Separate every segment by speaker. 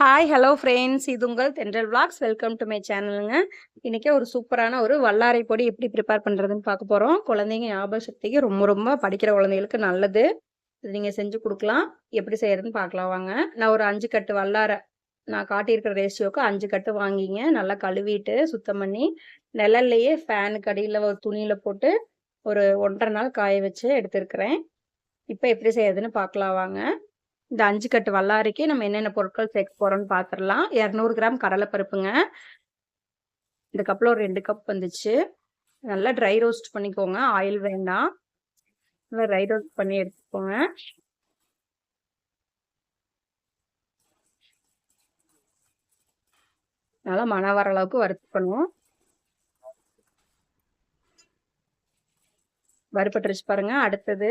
Speaker 1: Hi hello friends, இது உங்கள் Thendral vlogs. Welcome to my சேனலுங்க. இன்றைக்கி ஒரு சூப்பரான ஒரு வல்லாரை பொடி எப்படி ப்ரிப்பேர் பண்ணுறதுன்னு பார்க்க போகிறோம். குழந்தைங்க ஞாபக சக்திக்கு ரொம்ப ரொம்ப படிக்கிற குழந்தைகளுக்கு நல்லது. இது நீங்கள் செஞ்சு கொடுக்கலாம். எப்படி செய்கிறதுன்னு பார்க்கலாம் வாங்க. நான் ஒரு 5 கட்டு வல்லாரை, நான் காட்டியிருக்கிற ரேஷியோக்கு 5 கட்டு வாங்கிங்க. நல்லா கழுவிட்டு சுத்தம் பண்ணி நிழல்லையே ஃபேனுக்கு அடியில் ஒரு துணியில் போட்டு ஒரு 1.5 நாள் காய வச்சு எடுத்துருக்கிறேன். இப்போ எப்படி செய்யறதுன்னு பார்க்கலாம் வாங்க. இந்த 5 கட்டு வல்லாரைக்கு நம்ம என்னென்ன பொருட்கள் சேர்க்க போறோம்னு பார்த்துடலாம். 200 கிராம் கடலைப்பருப்புங்க. இந்த கப்பில் ஒரு 2 கப் வந்துச்சு. நல்லா ட்ரை ரோஸ்ட் பண்ணிக்கோங்க. ஆயில் வேண்டாம். நல்லா ட்ரை ரோஸ்ட் பண்ணி எடுத்துக்கோங்க. நல்லா மணம் வர அளவுக்கு வறுத்துக்கணும். வறுப்பட்டுருச்சு பாருங்க. அடுத்தது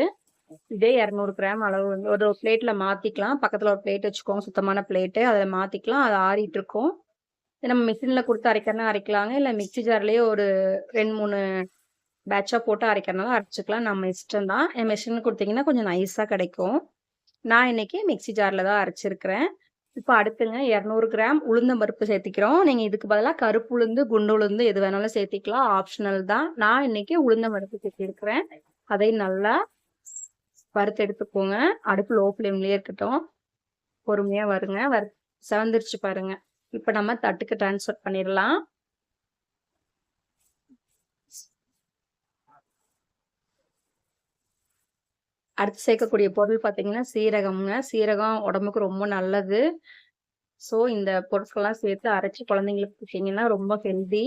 Speaker 1: இதே 200 கிராம் அளவு வந்து ஒரு பிளேட்ல மாத்திக்கலாம். பக்கத்துல ஒரு பிளேட் வச்சுக்கோங்க, சுத்தமான பிளேட்டு. அதில் மாத்திக்கலாம். அது ஆறிட்டு இருக்கும். நம்ம மிஷினில் கொடுத்து அரைக்கிறனா அரைக்கலாங்க. இல்லை மிக்சி ஜார்லேயே ஒரு 2-3 பேட்சாக போட்டு அரைக்கிறனால அரைச்சிக்கலாம். நம்ம இஷ்டம் தான். என் மிஷினில் கொடுத்தீங்கன்னா கொஞ்சம் நைஸாக கிடைக்கும். நான் இன்னைக்கு மிக்சி ஜாரில் தான் அரைச்சிருக்கிறேன். இப்போ அடுத்துங்க 200 கிராம் உளுந்தம்பருப்பு சேர்த்திக்கிறோம். நீங்கள் இதுக்கு பதிலாக கருப்பு உளுந்து, குண்டு உளுந்து எது வேணாலும் சேர்த்திக்கலாம். ஆப்ஷனல் தான். நான் இன்னைக்கு உளுந்தம்பருப்பு சேர்த்திருக்கிறேன். அதை நல்லா வறுத்து எடுத்துக்கோங்க. அடுப்பு லோ ஃப்ளேம்லேயே இருக்கட்டும். பொறுமையாக வருங்க. செவந்துருச்சு பாருங்க. இப்போ நம்ம தட்டுக்கு டிரான்ஸ்ஃபர் பண்ணிடலாம். அடுத்து சேர்க்கக்கூடிய பொருள் பார்த்தீங்கன்னா சீரகம்ங்க. சீரகம் உடம்புக்கு ரொம்ப நல்லது. ஸோ இந்த பொருட்கள்லாம் சேர்த்து அரைச்சி குழந்தைங்களுக்கு கொடுத்தீங்கன்னா ரொம்ப ஹெல்தி.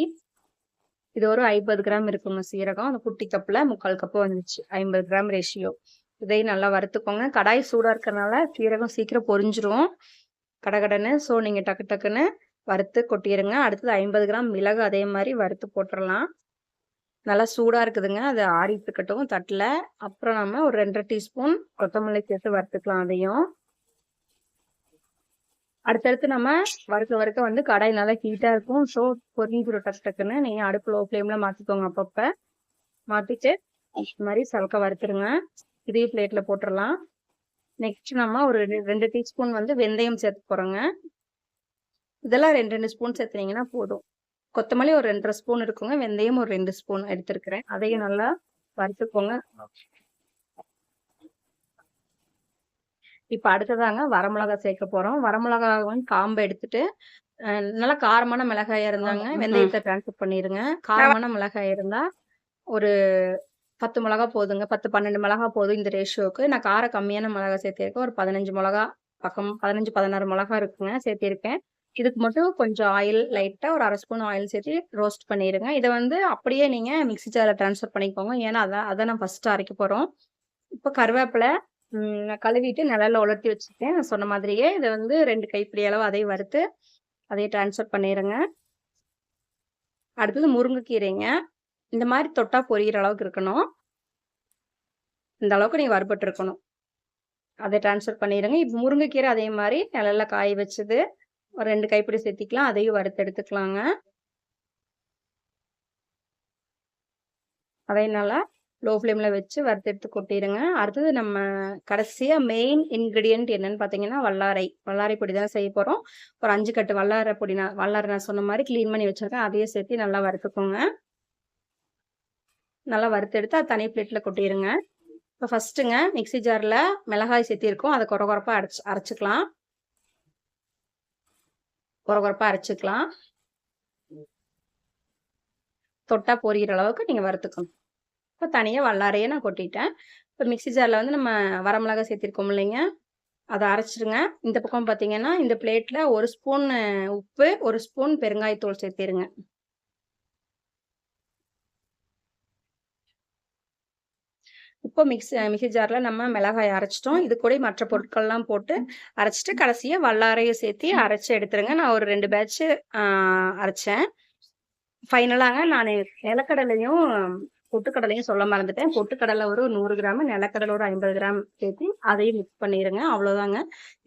Speaker 1: இது ஒரு 50 கிராம் இருக்குங்க சீரகம். அந்த குட்டி கப்பில் 3/4 கப்பு வந்துச்சு. 50 கிராம் ரேஷியோ. இதையும் நல்லா வறுத்துக்கோங்க. கடாய் சூடாக இருக்கிறனால சீரகம் சீக்கிரம் பொரிஞ்சிரும் கடகடன்னு. ஸோ நீங்கள் டக்கு டக்குன்னு வறுத்து கொட்டிடுங்க. அடுத்தது 50 கிராம் மிளகு அதே மாதிரி வறுத்து போட்டுடலாம். நல்லா சூடாக இருக்குதுங்க. அது ஆறிட்டு இருக்கட்டும் தட்டில். அப்புறம் நம்ம ஒரு 2.5 டீஸ்பூன் கொத்தமல்லி சேர்த்து வறுத்துக்கலாம். அதையும் அடுத்தடுத்து நம்ம வறுக்க வந்து கடாய் நல்லா ஹீட்டாக இருக்கும். ஸோ பொரிஞ்சிடும் டக்கு டக்குன்னு. நீங்கள் அடுப்பு லோ ஃப்ளேமில் மாற்றிக்கோங்க. அப்பப்போ மாற்றிட்டு இந்த மாதிரி சலக்க வறுத்துருங்க. இதே பிளேட்டில் போட்டுடலாம். நெக்ஸ்ட் நம்ம ஒரு 2 டீஸ்பூன் வந்து வெந்தயம் சேர்த்து போகிறோங்க. இதெல்லாம் 2 ஸ்பூன் சேர்த்துனீங்கன்னா போதும். கொத்தமல்லி ஒரு 2.5 ஸ்பூன் இருக்குங்க. வெந்தயம் ஒரு 2 ஸ்பூன் எடுத்துருக்கிறேன். அதையும் நல்லா வறுத்துக்கோங்க. இப்போ அடுத்ததாங்க வரமிளகா சேர்க்க போகிறோம். வரமிளகா வந்து காம்பை எடுத்துட்டு நல்லா காரமான மிளகாயா இருந்தாங்க வெந்தயத்தை டிரான்ஸ்ஃபர் பண்ணிடுங்க. காரமான மிளகாய் இருந்தால் ஒரு 10 மிளகா போதுங்க. 10-12 மிளகா போதும் இந்த ரேஷியோவுக்கு. நான் காரம் கம்மியான மிளகா சேர்த்திருக்கேன். ஒரு 15 மிளகா பக்கம் 15-16 மிளகா இருக்குங்க சேர்த்திருக்கேன். இதுக்கு மட்டும் கொஞ்சம் ஆயில் லைட்டாக ஒரு 1/2 ஸ்பூன் ஆயில் சேர்த்து ரோஸ்ட் பண்ணிடுங்க. இதை வந்து அப்படியே நீங்கள் மிக்சி ஜாரில் ட்ரான்ஸ்ஃபர் பண்ணிக்கோங்க. ஏன்னா அதை நான் ஃபஸ்ட்டு அரைக்க போகிறோம். இப்போ கருவேப்பிலை நான் கழுவிட்டு நிழல்ல உலர்த்தி வச்சுருக்கேன். நான் சொன்ன மாதிரியே இதை வந்து 2 கைப்பிடி அளவு அதையும் வறுத்து அதையே ட்ரான்ஸ்ஃபர் பண்ணிடுங்க. அடுத்தது முருங்கைக்கீரைங்க. இந்த மாதிரி தொட்டா பொரியிற அளவுக்கு இருக்கணும். இந்த அளவுக்கு நீங்கள் வறுபட்டு இருக்கணும். அதை ட்ரான்ஸ்ஃபர் பண்ணிடுங்க. இப்போ முருங்கைக்கீரை அதே மாதிரி நிழல்ல காய வச்சது ஒரு 2 கைப்பிடி சேர்த்திக்கலாம். அதையும் வறுத்து எடுத்துக்கலாங்க. அதையும் நல்லா லோ ஃப்ளேமில் வச்சு வறுத்து எடுத்து கொட்டிடுங்க. அடுத்தது நம்ம கடைசியாக மெயின் இன்க்ரீடியன்ட் என்னன்னு பார்த்தீங்கன்னா வல்லாரை பொடி தான் செய்ய போகிறோம். ஒரு 5 கட்டு வல்லாரை பொடி வல்லாரை நான் சொன்ன மாதிரி க்ளீன் பண்ணி வச்சுருக்கேன். அதையே சேர்த்து நல்லா வறுத்துக்கோங்க. நல்லா வறுத்து எடுத்து அது தனி பிளேட்டில் கொட்டிடுங்க. இப்போ ஃபஸ்ட்டுங்க மிக்சி ஜாரில் மிளகாய் சேர்த்திருக்கோம். அதை குறப்பாக அரைச்சிக்கலாம். அரைச்சிக்கலாம். தொட்டா பொரியிற அளவுக்கு நீங்கள் வறுத்துக்கணும். இப்போ தனியாக வல்லாரையே நான் கொட்டிட்டேன். இப்போ மிக்சி ஜாரில் வந்து நம்ம வரமிளகாய் சேர்த்திருக்கோம் இல்லைங்க, அதை அரைச்சிடுங்க. இந்த பக்கம் பார்த்தீங்கன்னா இந்த பிளேட்டில் 1 ஸ்பூன் உப்பு, 1 ஸ்பூன் பெருங்காயத்தூள் சேர்த்திருங்க. இப்போ மிக்சி ஜாரில் நம்ம மிளகாய் அரைச்சிட்டோம். இது கூட மற்ற பொருட்கள்லாம் போட்டு அரைச்சிட்டு கடைசியாக வல்லாரையும் சேர்த்து அரைச்சி எடுத்துருங்க. நான் ஒரு 2 பேட்ச்சு அரைச்சேன். ஃபைனலாங்க நான் நிலக்கடலையும் பொட்டுக்கடலையும் சொல்ல மறந்துட்டேன். பொட்டுக்கடலை ஒரு 100 கிராம், நிலக்கடலை ஒரு 50 கிராம் சேர்த்து அதையும் மிக்ஸ் பண்ணிடுங்க. அவ்வளோதாங்க.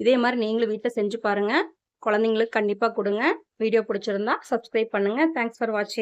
Speaker 1: இதே மாதிரி நீங்களும் வீட்டில் செஞ்சு பாருங்கள். குழந்தைங்களுக்கு கண்டிப்பாக கொடுங்க. வீடியோ பிடிச்சிருந்தா சப்ஸ்கிரைப் பண்ணுங்கள். தேங்க்ஸ் ஃபார் வாட்சிங்.